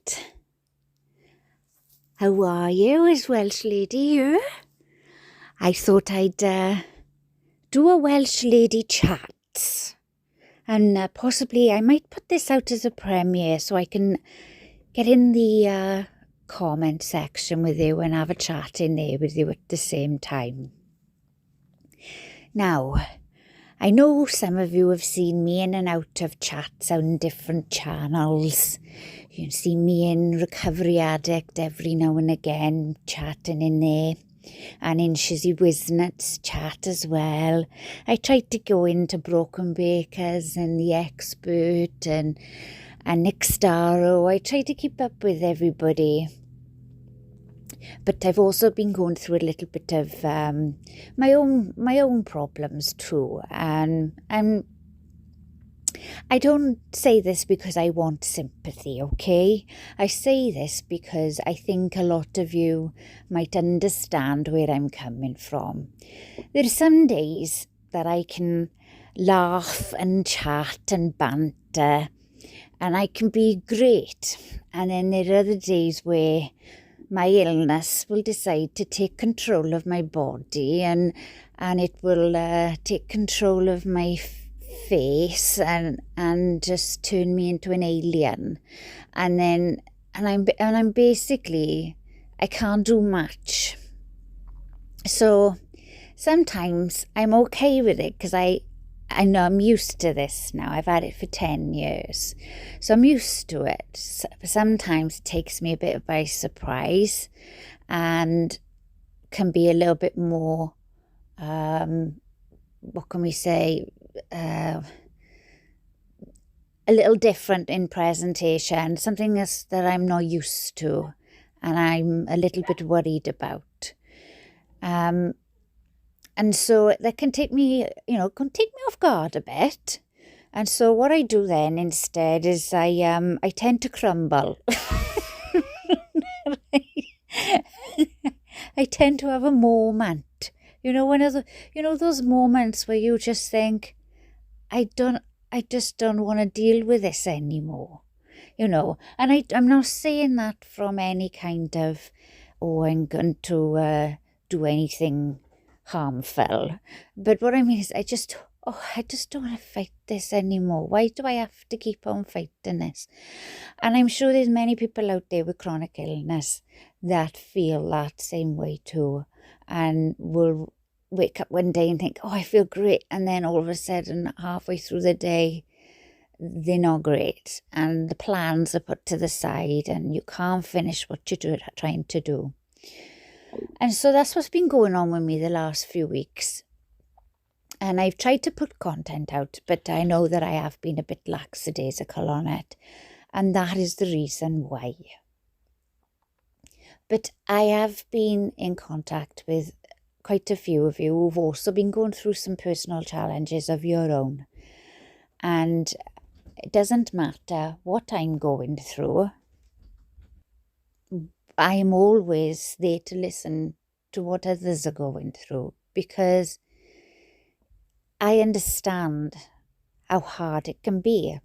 Right. How are you? Is Welsh Lady here? I thought I'd do a Welsh Lady chat. And possibly I might put this out as a premiere so I can get in the comment section with you and have a chat in there with you at the same time. Now, I know some of you have seen me in and out of chats on different channels. You can see me in Recovery Addict every now and again, chatting in there. And in Shizzy Wisnut's chat as well. I tried to go into Broken Bakers and The Expert and Nick Starrow. I tried to keep up with everybody. But I've also been going through a little bit of my own problems too. And I don't say this because I want sympathy, okay? I say this because I think a lot of you might understand where I'm coming from. There are some days that I can laugh and chat and banter and I can be great. And then there are other days where my illness will decide to take control of my body and it will take control of my face and just turn me into an alien. And I'm basically, I can't do much. So sometimes I'm okay with it because I know I'm used to this now. I've had it for 10 years. So I'm used to it. Sometimes it takes me a bit by surprise and can be a little bit more, what can we say, a little different in presentation, something that I'm not used to and I'm a little bit worried about. And so that can take me off guard a bit. And so what I do then instead is I tend to crumble. I tend to have a moment. One of those moments where you just think, I just don't want to deal with this anymore. And I'm not saying that from any kind of, I'm going to do anything harmful. But what I mean is I just don't want to fight this anymore. Why do I have to keep on fighting this? And I'm sure there's many people out there with chronic illness that feel that same way too and will wake up one day and think, I feel great. And then all of a sudden, halfway through the day, they're not great. And the plans are put to the side and you can't finish what you're trying to do. And so that's what's been going on with me the last few weeks. And I've tried to put content out, but I know that I have been a bit lackadaisical on it. And that is the reason why. But I have been in contact with quite a few of you who've also been going through some personal challenges of your own. And it doesn't matter what I'm going through. I'm always there to listen to what others are going through because I understand how hard it can be.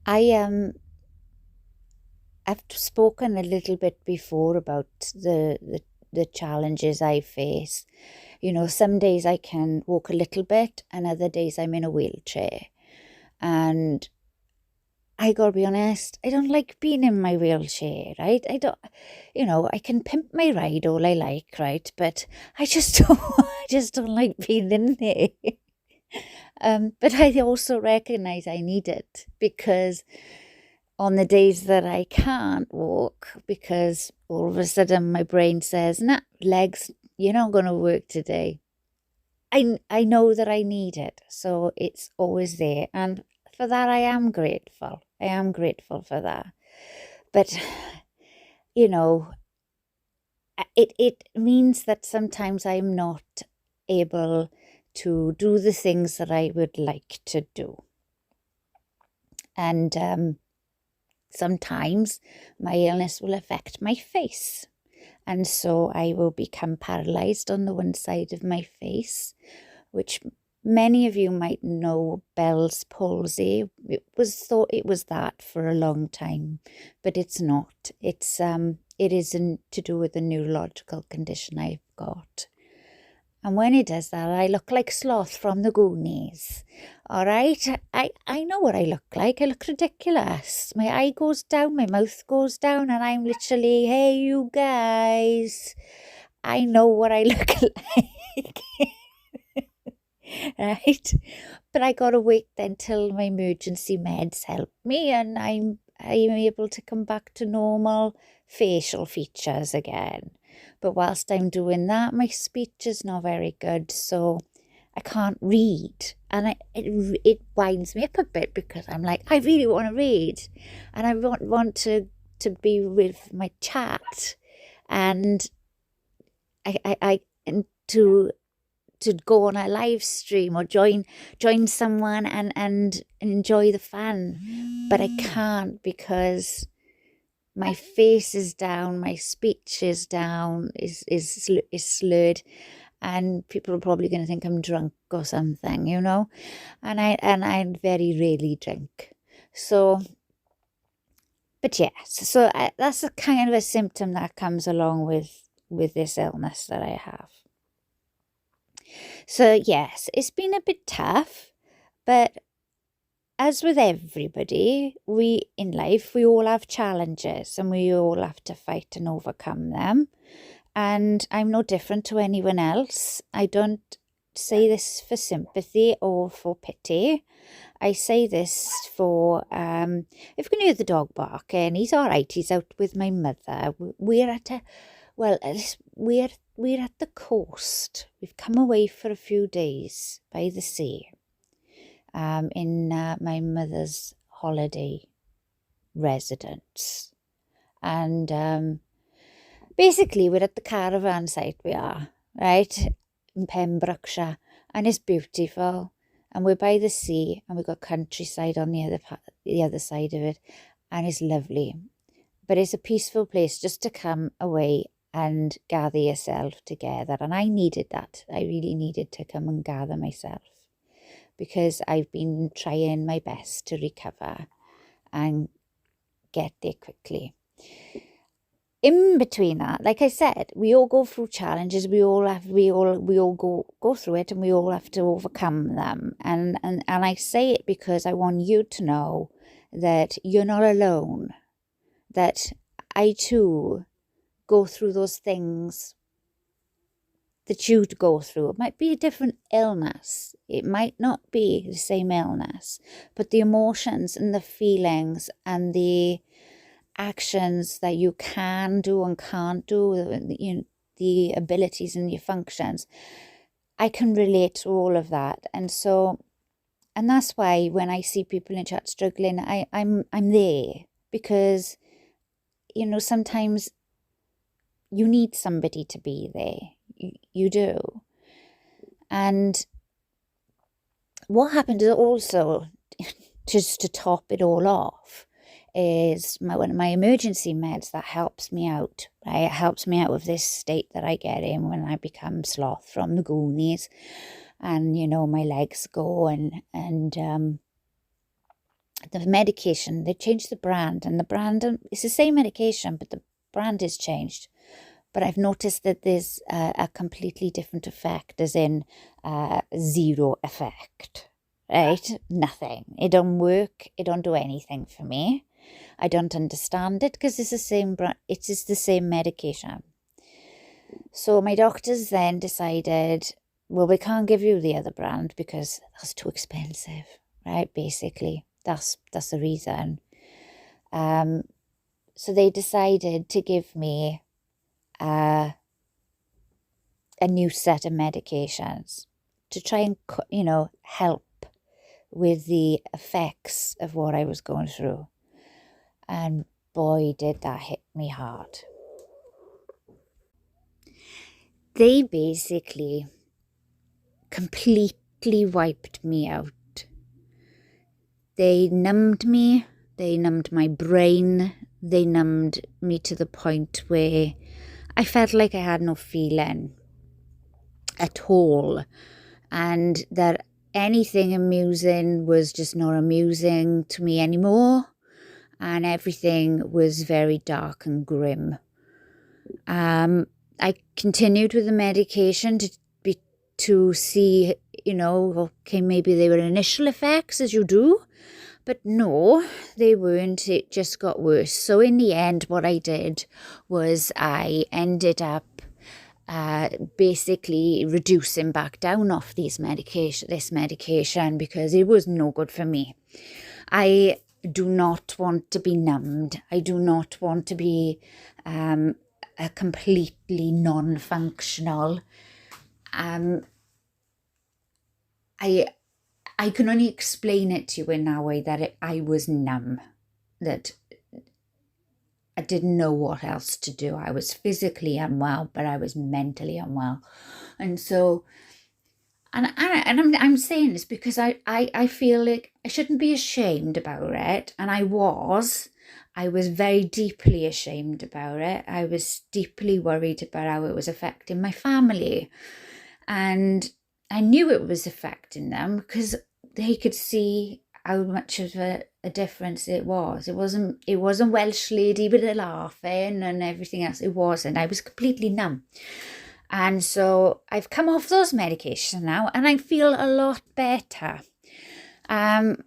I've spoken a little bit before about the challenges I face. Some days I can walk a little bit and other days I'm in a wheelchair. And I gotta be honest, I don't like being in my wheelchair, right? I can pimp my ride all I like, right? But I just don't like being in there. But I also recognize I need it because on the days that I can't walk, because all of a sudden my brain says, nah, legs, you're not going to work today. I know that I need it, so it's always there. And for that, I am grateful. I am grateful for that. But, it means that sometimes I'm not able to do the things that I would like to do. And sometimes my illness will affect my face. And so I will become paralyzed on the one side of my face, which Many of you might know Bell's palsy. It was thought it was that for a long time, but it's not. It isn't to do with the neurological condition I've got. And when it does that, I look like Sloth from the Goonies. All right? I know what I look like. I look ridiculous. My eye goes down, my mouth goes down, and I'm literally, hey, you guys. I know what I look like. Right? But I gotta wait then till my emergency meds help me and I'm able to come back to normal facial features again. But whilst I'm doing that, my speech is not very good, so I can't read. And it winds me up a bit because I'm like, I really want to read. And I want to be with my chat. And and to go on a live stream or join someone and enjoy the fun. But I can't because my face is down, my speech is down, is slurred, and people are probably going to think I'm drunk or something, you know. And I very rarely drink, so. But yes, so that's a kind of a symptom that comes along with this illness that I have. So yes, it's been a bit tough, but as with everybody, we in life, we all have challenges and we all have to fight and overcome them. And I'm no different to anyone else. I don't say this for sympathy or for pity. I say this for, if you can hear the dog barking, he's all right. He's out with my mother. We're at the coast. We've come away for a few days by the sea. In my mother's holiday residence. And basically we're at the caravan site, we are, right, in Pembrokeshire, and it's beautiful, and we're by the sea, and we've got countryside on the other side of it, and it's lovely. But it's a peaceful place just to come away and gather yourself together, and I needed that. I really needed to come and gather myself, because I've been trying my best to recover and get there quickly. In between that, like I said, we all go through challenges. We all go through it, and we all have to overcome them. And I say it because I want you to know that you're not alone. That I too go through those things that you go through. It might be a different illness. It might not be the same illness, but the emotions and the feelings and the actions that you can do and can't do, the abilities and your functions, I can relate to all of that. And that's why when I see people in chat struggling, I'm there, because sometimes you need somebody to be there. You do. And what happened is also, just to top it all off, is one of my emergency meds that helps me out, right? It helps me out with this state that I get in when I become Sloth from the Goonies, and my legs go, and the medication, they changed the brand, and the brand, it's the same medication, but the brand is changed. But I've noticed that there's a completely different effect, as in zero effect, right? Nothing. It don't work. It don't do anything for me. I don't understand it, because it's the same brand. It is the same medication. So my doctors then decided, well, we can't give you the other brand because that's too expensive, right? Basically, that's the reason. So they decided to give me a new set of medications to try and help with the effects of what I was going through. And boy, did that hit me hard. They basically completely wiped me out. They numbed me. They numbed my brain. They numbed me to the point where I felt like I had no feeling at all, and that anything amusing was just not amusing to me anymore, and everything was very dark and grim. I continued with the medication to see, okay, maybe they were initial effects, as you do, but no, they weren't. It just got worse. So in the end, what I did was I ended up basically reducing back down off this medication, because it was no good for me. I do not want to be numbed. I do not want to be a completely non-functional. I can only explain it to you in that way, that I was numb, that I didn't know what else to do. I was physically unwell, but I was mentally unwell. And so, I'm saying this because I feel like I shouldn't be ashamed about it. And I was very deeply ashamed about it. I was deeply worried about how it was affecting my family. And I knew it was affecting them because they could see how much of a difference it was. It wasn't Welsh Lady with the laughing and everything else. It wasn't. I was completely numb. And so I've come off those medications now, and I feel a lot better. And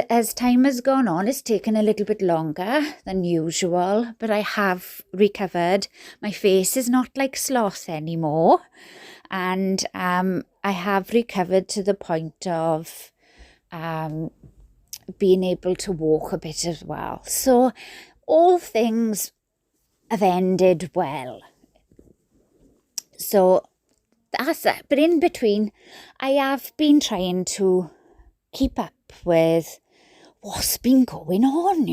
as time has gone on, it's taken a little bit longer than usual, but I have recovered. My face is not like sloth anymore. And I have recovered to the point of being able to walk a bit as well. So all things have ended well. So that's it. But in between, I have been trying to keep up with what's been going on,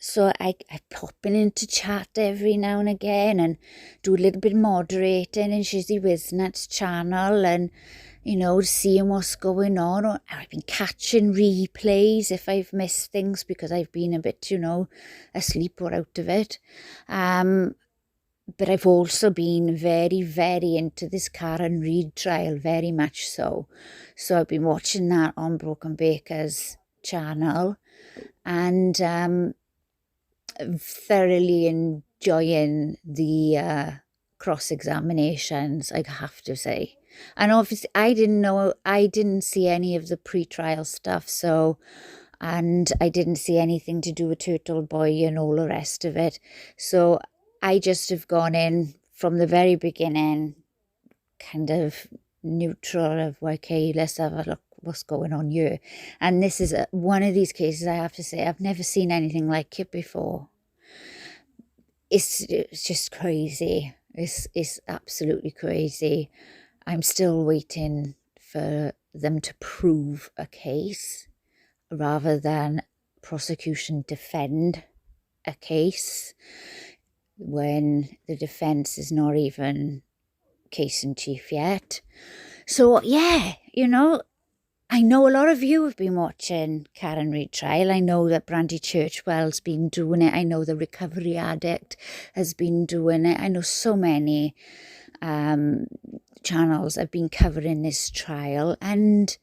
so I pop into chat every now and again and do a little bit of moderating in Shizzy Wisnat's channel, and seeing what's going on. Or I've been catching replays if I've missed things because I've been a bit asleep or out of it. But I've also been very, very into this Karen Reid trial, very much so. So I've been watching that on Broken Baker's channel, and thoroughly enjoying the cross-examinations, I have to say. And obviously I didn't see any of the pre-trial stuff, and I didn't see anything to do with Turtle Boy and all the rest of it. So I just have gone in from the very beginning, kind of neutral of, okay, let's have a look what's going on here. And this is one of these cases, I have to say, I've never seen anything like it before. It's just crazy. It's absolutely crazy. I'm still waiting for them to prove a case rather than prosecution defend a case, when the defence is not even case in chief yet. So yeah, I know a lot of you have been watching Karen Reid trial. I know that Brandy Churchwell's been doing it. I know the Recovery Addict has been doing it. I know so many channels have been covering this trial, and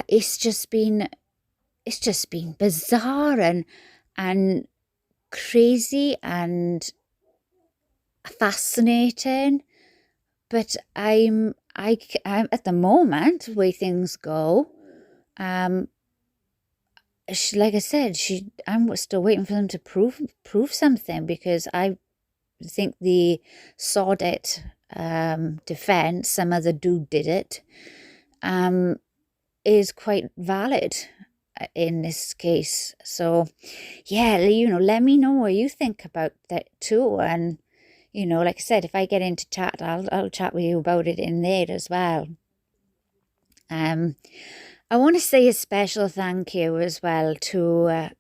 it's just been bizarre and crazy and fascinating. But I'm at the moment, the way things go, like I said, I'm still waiting for them to prove something, because I think the sod it defense, some other dude did it, is quite valid in this case. So yeah, let me know what you think about that too. And like I said, if I get into chat, I'll chat with you about it in there as well. I want to say a special thank you as well to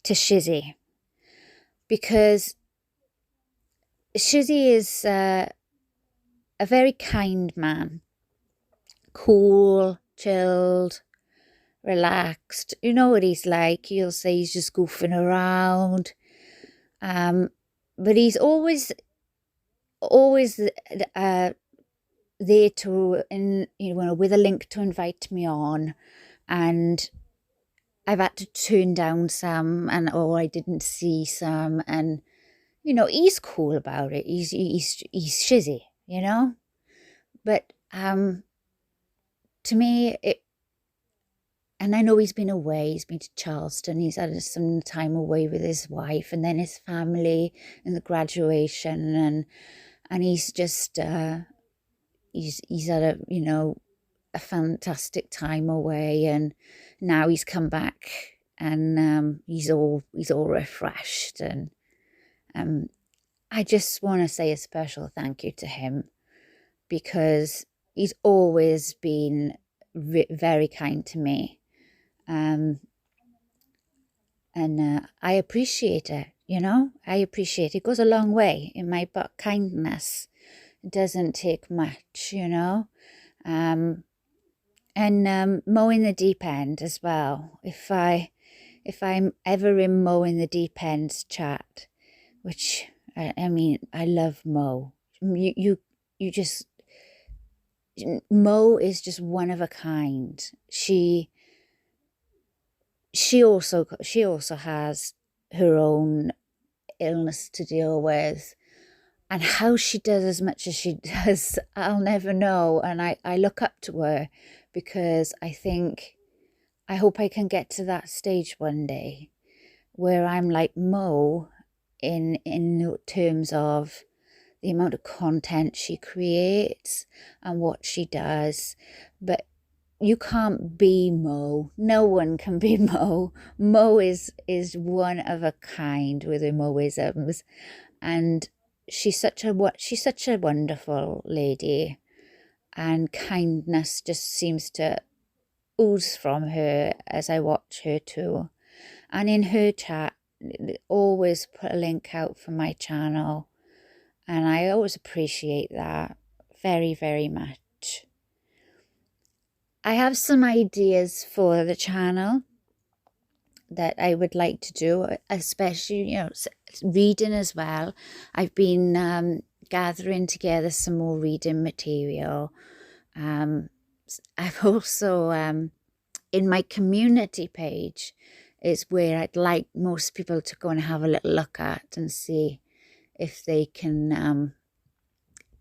Shizzy, because Shizzy is a very kind man, cool, chilled, relaxed. You know what he's like. He'll say he's just goofing around, but he's always there to, with a link to invite me on, and I've had to turn down some, and I didn't see some, and he's cool about it. He's shizzy, but to me, and I know he's been away. He's been to Charleston. He's had some time away with his wife, and then his family, and the graduation, and he's just he's had a fantastic time away, and now he's come back, and he's all refreshed, and I just want to say a special thank you to him, because he's always been very kind to me, and I appreciate it. I appreciate it. It goes a long way in my book. Kindness doesn't take much, and mowing the deep end as well. If I'm ever in mowing the deep ends chat, which I mean, I love Mo. You just, Mo is just one of a kind. She also has her own illness to deal with, and how she does as much as she does, I'll never know. And I look up to her, because I hope I can get to that stage one day where I'm like Mo in terms of the amount of content she creates and what she does. But you can't be Mo. No one can be Mo. Mo is one of a kind with her Moisms, and she's such a wonderful lady, and kindness just seems to ooze from her as I watch her too. And in her chat, always put a link out for my channel, and I always appreciate that very, very much. I have some ideas for the channel that I would like to do, especially, reading as well. I've been gathering together some more reading material. I've also, in my community page, is where I'd like most people to go and have a little look at and see if they can,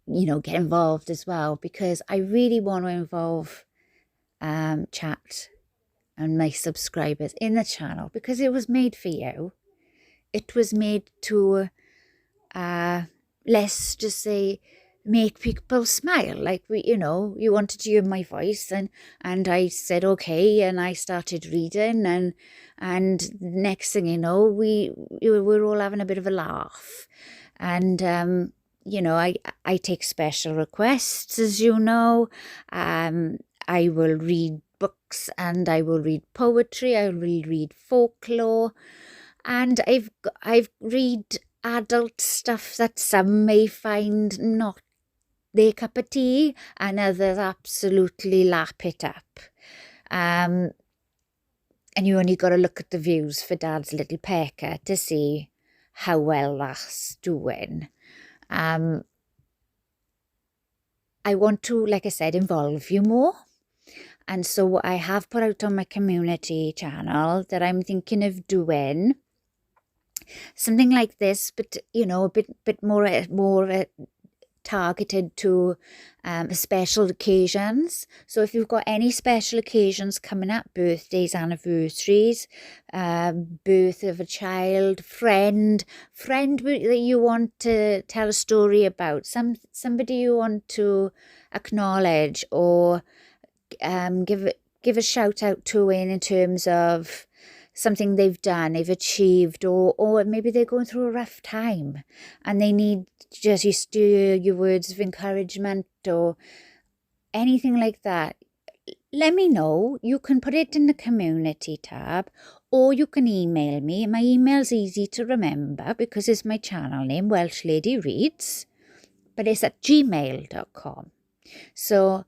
get involved as well, because I really want to involve chat and my subscribers in the channel, because it was made for you. It was made to, let's just say, make people smile. Like, you wanted to hear my voice, and I said okay, and I started reading, and next thing you know, we're all having a bit of a laugh, and I take special requests, as you know. I will read books, and I will read poetry. I will read folklore, and I've read adult stuff that some may find not their cup of tea, and others absolutely lap it up. And you only got to look at the views for Dad's Little Pecker to see how well that's doing. I want to, like I said, involve you more. And so I have put out on my community channel that I'm thinking of doing something like this, but a bit more targeted to special occasions. So if you've got any special occasions coming up, birthdays, anniversaries, birth of a child, friend that you want to tell a story about, somebody you want to acknowledge, or give a shout out to in terms of something they've done, they've achieved, or maybe they're going through a rough time and they need just your words of encouragement or anything like that. Let me know. You can put it in the community tab, or you can email me. My email's easy to remember because it's my channel name, Welsh Lady Reads, but it's at gmail.com. So,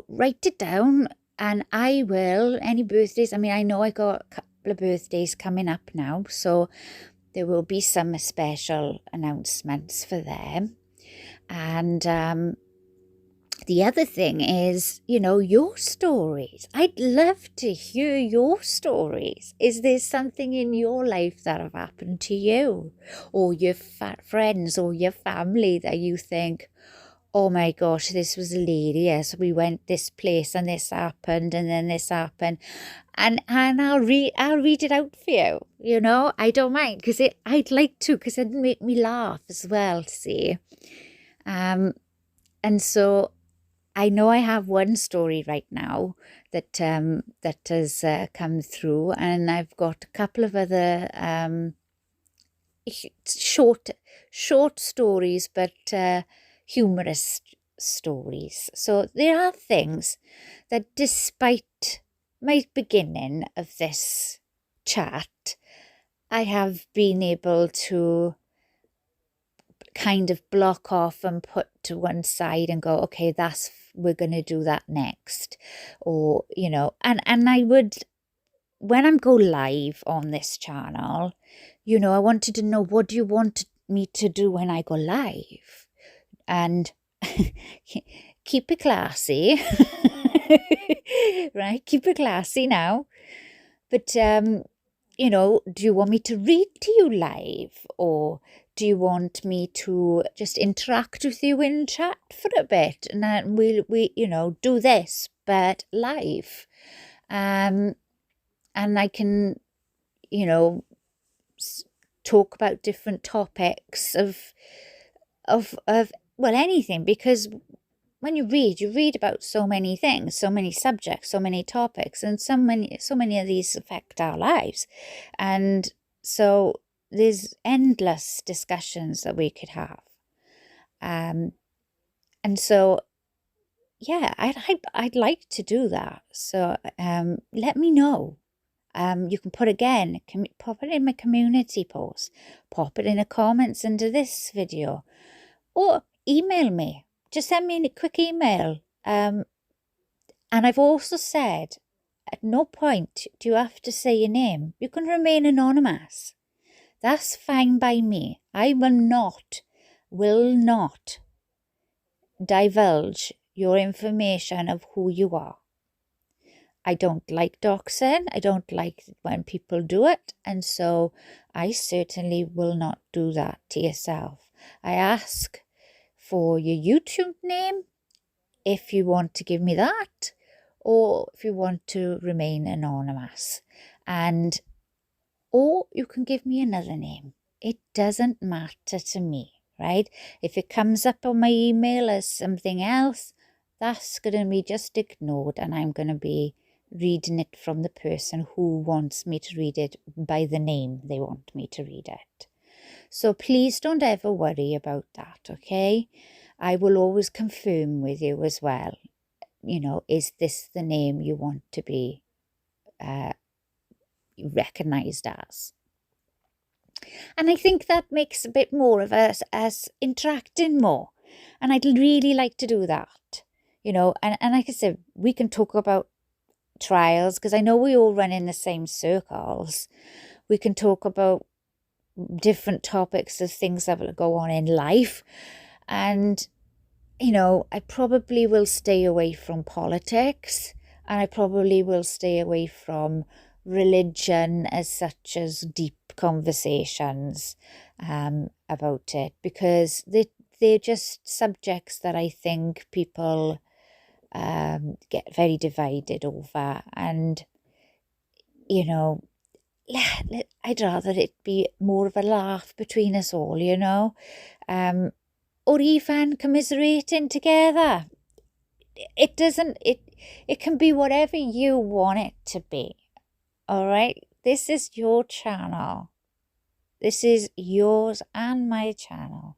write it down, and I will, any birthdays, I mean, I know I got a couple of birthdays coming up now, so there will be some special announcements for them. And the other thing is, your stories. I'd love to hear your stories. Is there something in your life that have happened to you or your friends or your family that you think, oh my gosh, this was a lady, yes, we went this place and this happened and then this happened. And I'll read it out for you. I don't mind because I'd like to, because it'd make me laugh as well, see. And so I know I have one story right now that has come through, and I've got a couple of other short stories, but humorous stories. So there are things that, despite my beginning of this chat, I have been able to kind of block off and put to one side and go, okay, we're going to do that next. Or, and I would, when I go live on this channel, I wanted to know, what do you want me to do when I go live? And keep it classy, right? Keep it classy now. But, do you want me to read to you live, or do you want me to just interact with you in chat for a bit, and then we do this but live, and I can talk about different topics of well, anything, because when you read about so many things, so many subjects, so many topics, and so many of these affect our lives. And so there's endless discussions that we could have. And so, yeah, I'd like to do that. So let me know. You can put pop it in my community post, pop it in the comments under this video, or email me. Just send me a quick email. And I've also said, at no point do you have to say your name. You can remain anonymous. That's fine by me. I will not divulge your information of who you are. I don't like doxing. I don't like when people do it. And so I certainly will not do that to yourself. I ask for your YouTube name, if you want to give me that, or if you want to remain anonymous. Or you can give me another name. It doesn't matter to me, right? If it comes up on my email as something else, that's going to be just ignored, and I'm going to be reading it from the person who wants me to read it by the name they want me to read it. So please don't ever worry about that, okay? I will always confirm with you as well, is this the name you want to be recognised as? And I think that makes a bit more of us interacting more. And I'd really like to do that, and like I said, we can talk about trials, because I know we all run in the same circles. We can talk about different topics of things that go on in life. And, I probably will stay away from politics, and I probably will stay away from religion as such, as deep conversations about it, because they're just subjects that I think people get very divided over. And, I'd rather it be more of a laugh between us all, or even commiserating together. It can be whatever you want it to be. All right. This is your channel. This is yours and my channel.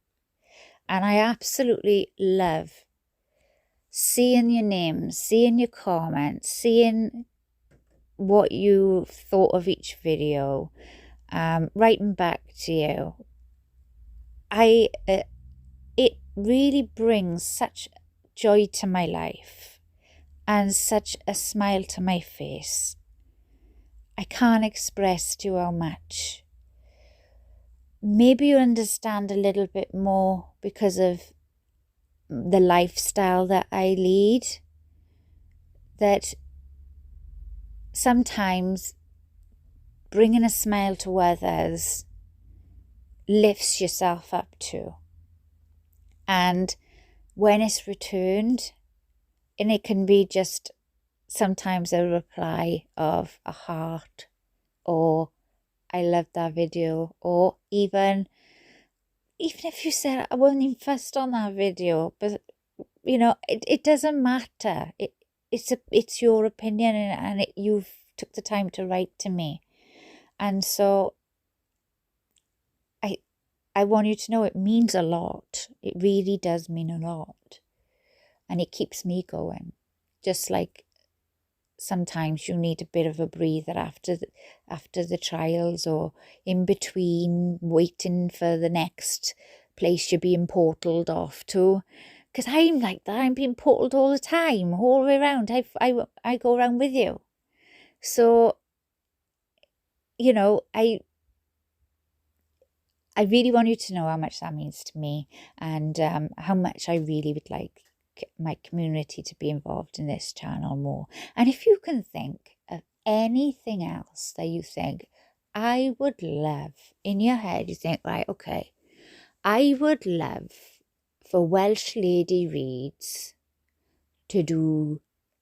And I absolutely love seeing your names, seeing your comments, seeing what you thought of each video, writing back to you. It really brings such joy to my life and such a smile to my face. I can't express to you how much. Maybe you understand a little bit more because of the lifestyle that I lead, that sometimes bringing a smile to others lifts yourself up too. And when it's returned, and it can be just sometimes a reply of a heart, or I loved that video, or even if you said I wasn't even fussed on that video, but it doesn't matter. It's your opinion, and you've took the time to write to me, and so I want you to know it means a lot. It really does mean a lot, and it keeps me going. Just like sometimes you need a bit of a breather after the trials, or in between waiting for the next place you're being portaled off to. Because I'm like that. I'm being portaled all the time, all the way around. I go around with you. So, I really want you to know how much that means to me, and how much I really would like my community to be involved in this channel more. And if you can think of anything else that you think I would love in your head, you think, right, okay, I would love for Welsh Lady Reads to do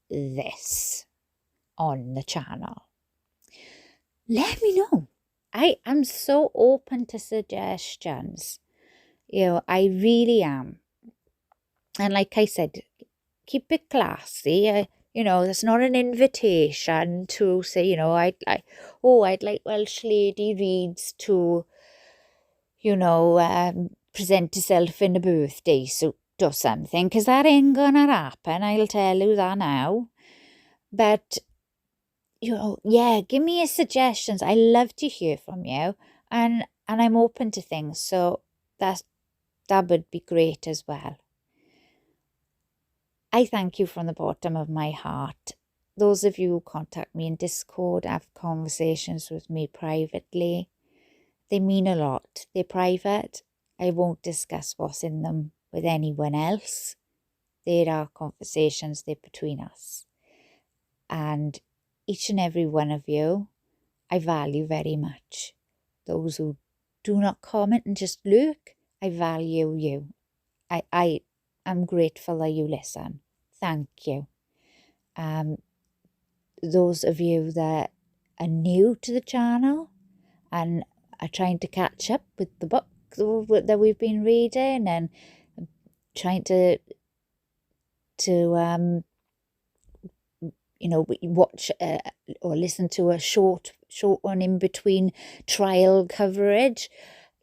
this on the channel, let me know. I am so open to suggestions. I really am. And like I said, keep it classy. There's not an invitation to say, I'd like Welsh Lady Reads to, present herself in a birthday suit or something, because that ain't gonna happen, I'll tell you that now. But yeah, give me your suggestions. I love to hear from you, and I'm open to things, so that would be great as well. I thank you from the bottom of my heart. Those of you who contact me in Discord, have conversations with me privately, they mean a lot. They're private. I won't discuss what's in them with anyone else. There are conversations, they're between us. And each and every one of you, I value very much. Those who do not comment and just look, I value you. I am grateful that you listen. Thank you. Those of you that are new to the channel and are trying to catch up with the book that we've been reading, and trying to watch or listen to a short one in between trial coverage,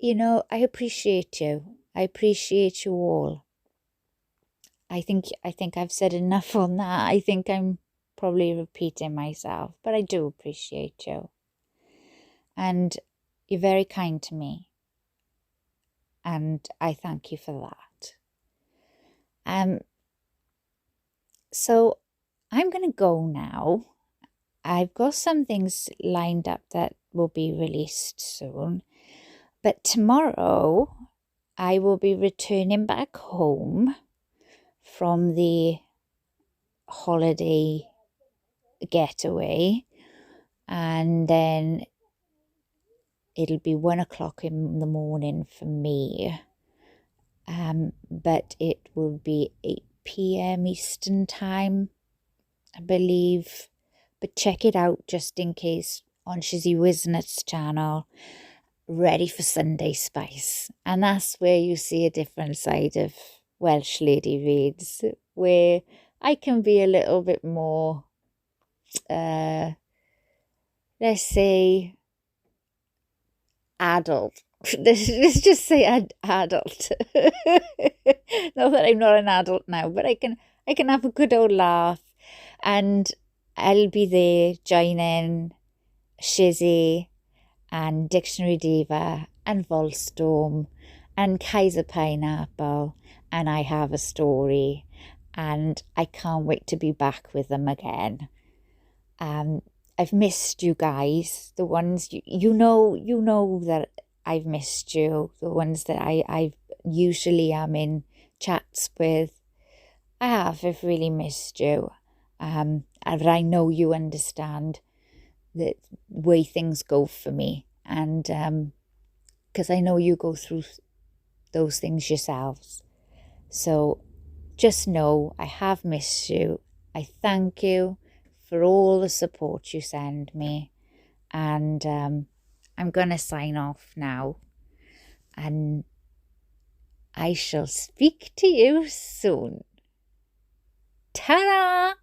I appreciate you. I appreciate you all. I think I've said enough on that. I think I'm probably repeating myself, but I do appreciate you. And you're very kind to me, and I thank you for that. So I'm going to go now. I've got some things lined up that will be released soon. But tomorrow I will be returning back home from the holiday getaway. And then it'll be 1 o'clock in the morning for me. But it will be 8 p.m. Eastern time, I believe. But check it out just in case on Shizzy Wisnut's channel, Ready for Sunday Spice. And that's where you see a different side of Welsh Lady Reads, where I can be a little bit more, let's say, adult. Let's just say adult. Not that I'm not an adult now, but I can have a good old laugh, and I'll be there joining Shizzy and Dictionary Diva and Volstorm and Kaiser Pineapple and I Have a Story, and I can't wait to be back with them again. I've missed you guys, the ones you know that I've missed you, the ones that I usually am in chats with. I have really missed you. But I know you understand the way things go for me. And because I know you go through those things yourselves. So just know I have missed you. I thank you for all the support you send me. And I'm going to sign off now. And I shall speak to you soon. Ta-da!